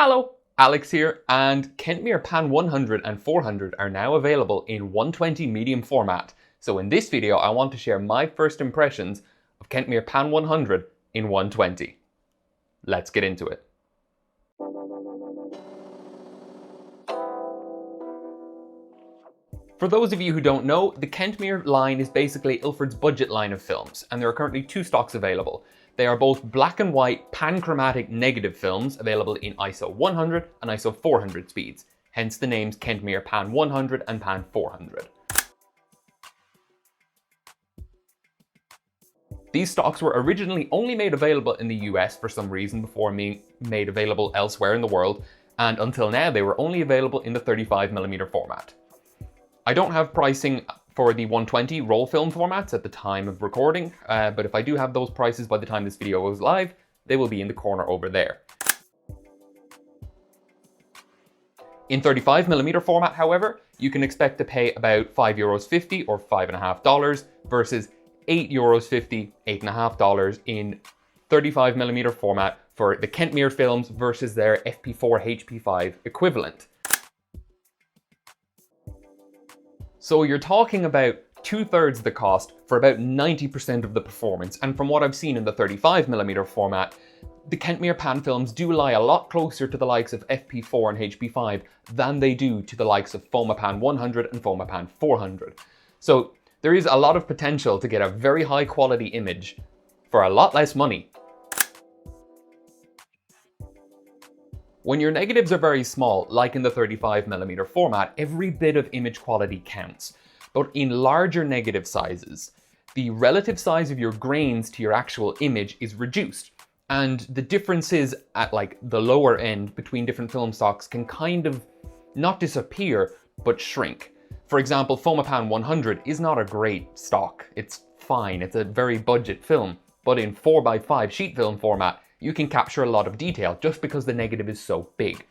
Hello, Alex here, and Kentmere Pan 100 and 400 are now available in 120 medium format. So in this video, I want to share my first impressions of Kentmere Pan 100 in 120. Let's get into it. For those of you who don't know, the Kentmere line is basically Ilford's budget line of films, and there are currently two stocks available. They are both black and white panchromatic negative films available in ISO 100 and ISO 400 speeds, hence the names Kentmere Pan 100 and Pan 400. These stocks were originally only made available in the US for some reason before being made available elsewhere in the world, and until now they were only available in the 35mm format. I don't have pricing for the 120 roll film formats at the time of recording, but if I do have those prices by the time this video goes live, they will be in the corner over there. In 35mm format, however, you can expect to pay about €5.50 or $5.50 versus €8.50, $8.50 in 35mm format for the Kentmere films versus their FP4 HP5 equivalent. So you're talking about 2/3 the cost for about 90% of the performance, and from what I've seen in the 35mm format, the Kentmere Pan films do lie a lot closer to the likes of FP4 and HP5 than they do to the likes of FP4 100 and FP4 400. So there is a lot of potential to get a very high quality image for a lot less money. When your negatives are very small, like in the 35mm format, every bit of image quality counts. But in larger negative sizes, the relative size of your grains to your actual image is reduced. And the differences at like the lower end between different film stocks can kind of not disappear, but shrink. For example, FP4 100 is not a great stock. It's fine, it's a very budget film. But in 4x5 sheet film format, you can capture a lot of detail just because the negative is so big.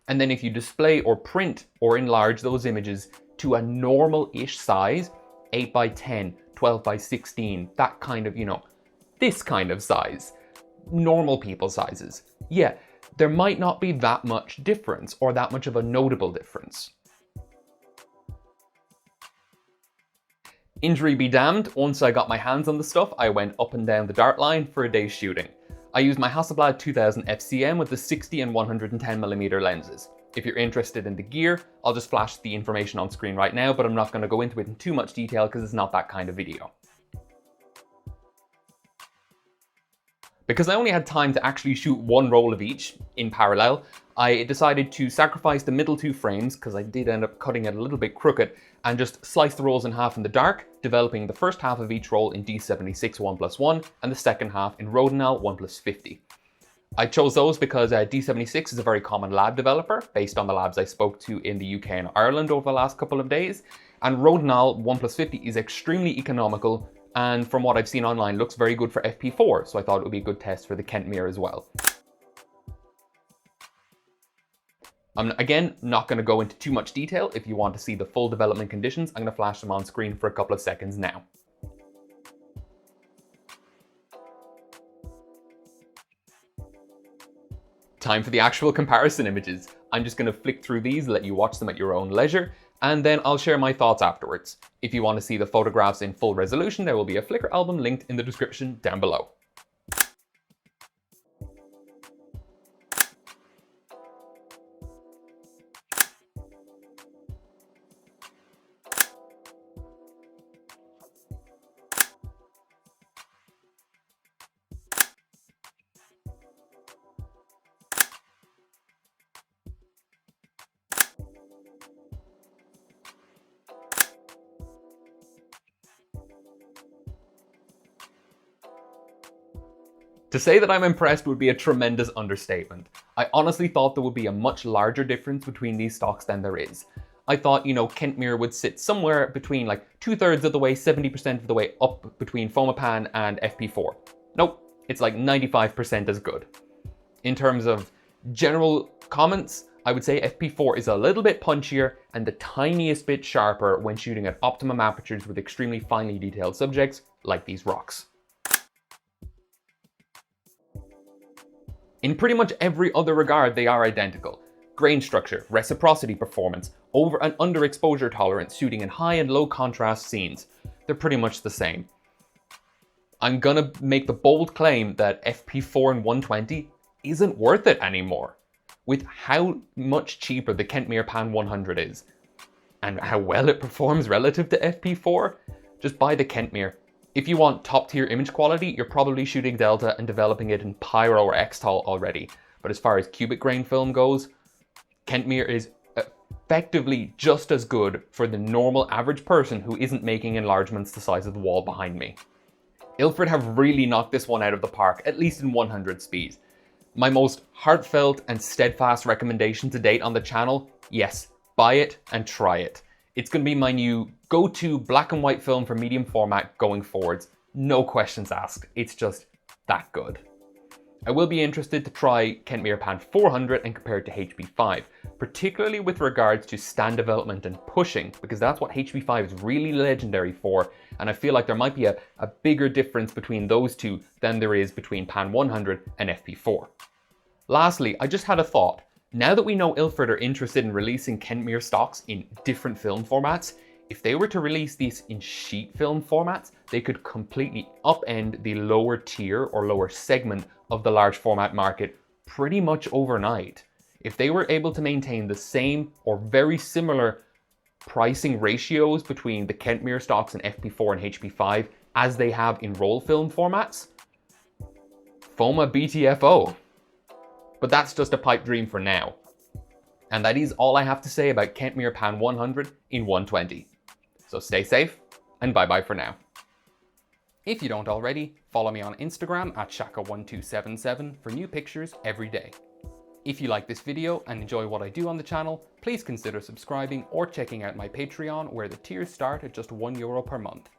And then if you display or print or enlarge those images to a normal-ish size, 8x10, 12x16, that kind of, this kind of size, normal people sizes, yeah, there might not be that much difference or that much of a notable difference. Injury be damned, once I got my hands on the stuff, I went up and down the dart line for a day's shooting. I used my Hasselblad 2000 FCM with the 60 and 110mm lenses. If you're interested in the gear, I'll just flash the information on screen right now, but I'm not going to go into it in too much detail because it's not that kind of video. Because I only had time to actually shoot one roll of each in parallel, I decided to sacrifice the middle two frames, because I did end up cutting it a little bit crooked, and just slice the rolls in half in the dark, developing the first half of each roll in D76 1+1 and the second half in Rodinal 1+50. I chose those because D76 is a very common lab developer, based on the labs I spoke to in the UK and Ireland over the last couple of days, and Rodinal 1+50 is extremely economical, and from what I've seen online looks very good for FP4, so I thought it would be a good test for the Kentmere as well. I'm again not going to go into too much detail. If you want to see the full development conditions, I'm going to flash them on screen for a couple of seconds now. Time for the actual comparison images. I'm just going to flick through these, let you watch them at your own leisure, and then I'll share my thoughts afterwards. If you want to see the photographs in full resolution, there will be a Flickr album linked in the description down below. To say that I'm impressed would be a tremendous understatement. I honestly thought there would be a much larger difference between these stocks than there is. I thought, Kentmere would sit somewhere between like 2/3 of the way, 70% of the way up between FP4 and FP4. Nope, it's like 95% as good. In terms of general comments, I would say FP4 is a little bit punchier and the tiniest bit sharper when shooting at optimum apertures with extremely finely detailed subjects like these rocks. In pretty much every other regard, they are identical. Grain structure, reciprocity performance, over and under exposure tolerance, shooting in high and low contrast scenes. They're pretty much the same. I'm gonna make the bold claim that FP4 and 120 isn't worth it anymore. With how much cheaper the Kentmere Pan 100 is, and how well it performs relative to FP4, just buy the Kentmere. If you want top tier image quality, you're probably shooting Delta and developing it in Pyro or Xtol already. But as far as cubic grain film goes, Kentmere is effectively just as good for the normal average person who isn't making enlargements the size of the wall behind me. Ilford have really knocked this one out of the park, at least in 100 speed. My most heartfelt and steadfast recommendation to date on the channel, yes, buy it and try it. It's going to be my new go-to black and white film for medium format going forwards. No questions asked. It's just that good. I will be interested to try Kentmere Pan 400 and compare it to HP5, particularly with regards to stand development and pushing, because that's what HP5 is really legendary for, and I feel like there might be a bigger difference between those two than there is between Pan 100 and FP4. Lastly, I just had a thought. Now that we know Ilford are interested in releasing Kentmere stocks in different film formats, if they were to release these in sheet film formats, they could completely upend the lower tier or lower segment of the large format market pretty much overnight. If they were able to maintain the same or very similar pricing ratios between the Kentmere stocks and FP4 and HP5 as they have in roll film formats, FOMA BTFO. But that's just a pipe dream for now. And that is all I have to say about Kentmere Pan 100 in 120. So stay safe, and bye-bye for now. If you don't already, follow me on Instagram at Shaka1277 for new pictures every day. If you like this video and enjoy what I do on the channel, please consider subscribing or checking out my Patreon, where the tiers start at just €1 per month.